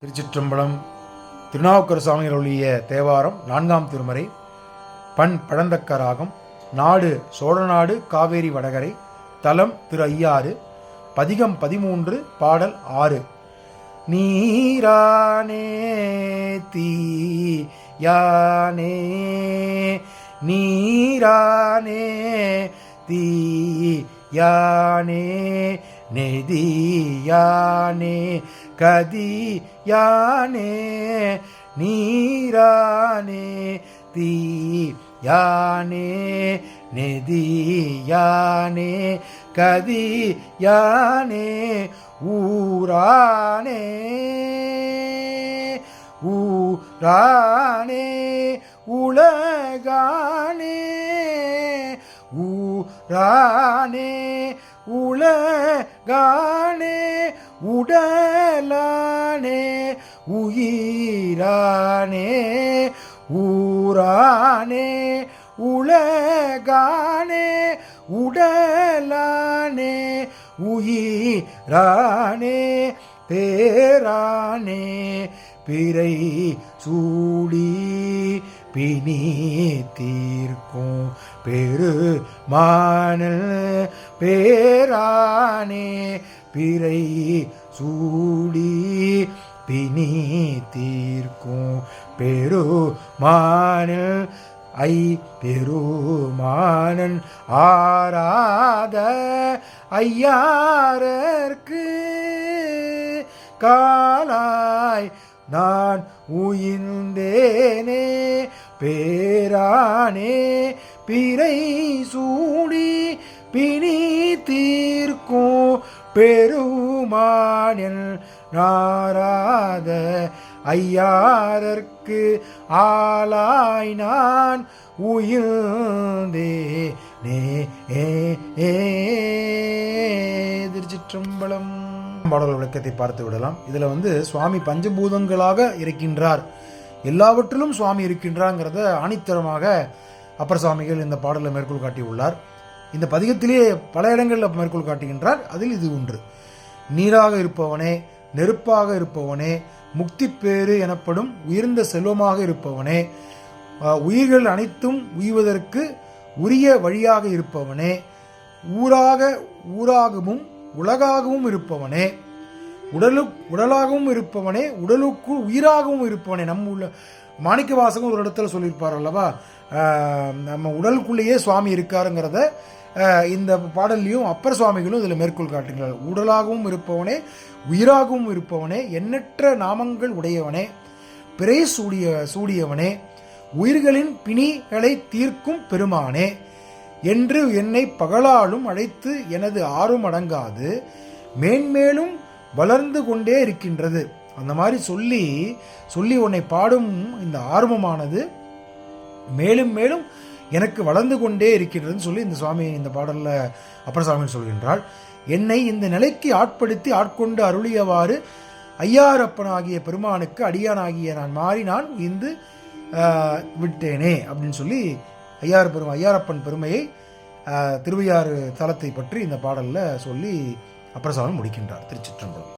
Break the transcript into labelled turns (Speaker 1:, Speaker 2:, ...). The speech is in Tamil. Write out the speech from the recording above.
Speaker 1: திருச்சிற்றம்பலம். திருநாவுக்கரசு சுவாமிகள் அருளிய தேவாரம் 4ஆம் திருமுறை. பண் பழந்தக்க ராகம். நாடு சோழநாடு காவேரி வடகரை. தலம் திரு ஐயாறு. பதிகம் 13. பாடல் 6. நீரானே தீயானே நீரானே தீயானே நெதியானே கதியானே நீரானே தீயானே நெதியானே கதியானே ஊரானே ஊரானே உலகானே ஊரானே உலகானே உடலானே உயிரானே ஊரானே உலகானே உடலானே உயிரானே பேரானே பிறை சூடி பிணி தீர்க்கும் பெருமானல் பேரானே பிறை சூடி பிணி தீர்க்கும் பெருமானல் ஐ பெருமானன் ஆராத ஐயாரர்க்கு காலாய் நான் உயிர்ந்தேனே பேரானே பிறை சூடி பிணி தீர்க்கும் பெருமானில் நாராத ஐயாரர்க்கு ஆளாய் நான் உயிர்ந்தேனே. திருச்சிற்றம்பலம். பாடல் விளக்கத்தை பார்த்து விடலாம். இதுல சுவாமி பஞ்சபூதங்களாக இருக்கின்றார், எல்லாவற்றிலும் சுவாமி இருக்கின்றாங்கிறத ஆணித்தரமாக அப்பர் சுவாமிகள் இந்த பாடலை மேற்கோள் காட்டியுள்ளார். இந்த பதிகத்திலே பல இடங்களில் மேற்கோள் காட்டுகின்றார். அதில் இது ஒன்று. நீராக இருப்பவனே, நெருப்பாக இருப்பவனே, முக்தி பேறு எனப்படும் உயர்ந்த செல்வமாக இருப்பவனே, உயிர்கள் அனைத்தும் உய்வதற்கு உரிய வழியாக இருப்பவனே, ஊராகவும் உலகாகவும் இருப்பவனே, உடலாகவும் இருப்பவனே, உடலுக்குள் உயிராகவும் இருப்பவனே. நம்ம மாணிக்க வாசகம் ஒரு இடத்துல சொல்லியிருப்பார் அல்லவா, நம்ம உடலுக்குள்ளேயே சுவாமி இருக்காருங்கிறத இந்த பாடல்லையும் அப்பர் சுவாமிகளும் இதில் மேற்கோள் காட்டுகிறார். உடலாகவும் இருப்பவனே, உயிராகவும் இருப்பவனே, எண்ணற்ற நாமங்கள் உடையவனே, பிறை சூடியவனே, உயிர்களின் பிணிகளை தீர்க்கும் பெருமானே என்று என்னை பகலாலும் அழைத்து எனது ஆறும் அடங்காது மேன்மேலும் வளர்ந்து கொண்டே இருக்கின்றது. அந்த மாதிரி சொல்லி சொல்லி உன்னை பாடும் இந்த ஆர்வமானது மேலும் மேலும் எனக்கு வளர்ந்து கொண்டே இருக்கின்றதுன்னு சொல்லி இந்த சுவாமி இந்த பாடலில் அப்பர் சுவாமி சொல்கின்றாள். என்னை இந்த நிலைக்கு ஆட்கொண்டு அருளியவாறு ஐயாரப்பனாகிய பெருமானுக்கு அடியானாகிய நான் மாறி நான் உயிர்ந்து விட்டேனே அப்படின்னு சொல்லி ஐயாரப்பன் பெருமையை, திருவையாறு தலத்தை பற்றி இந்த பாடலில் சொல்லி அப்பர் சுவாமி முடிக்கின்றார். திருச்சிற்றம்பலம்.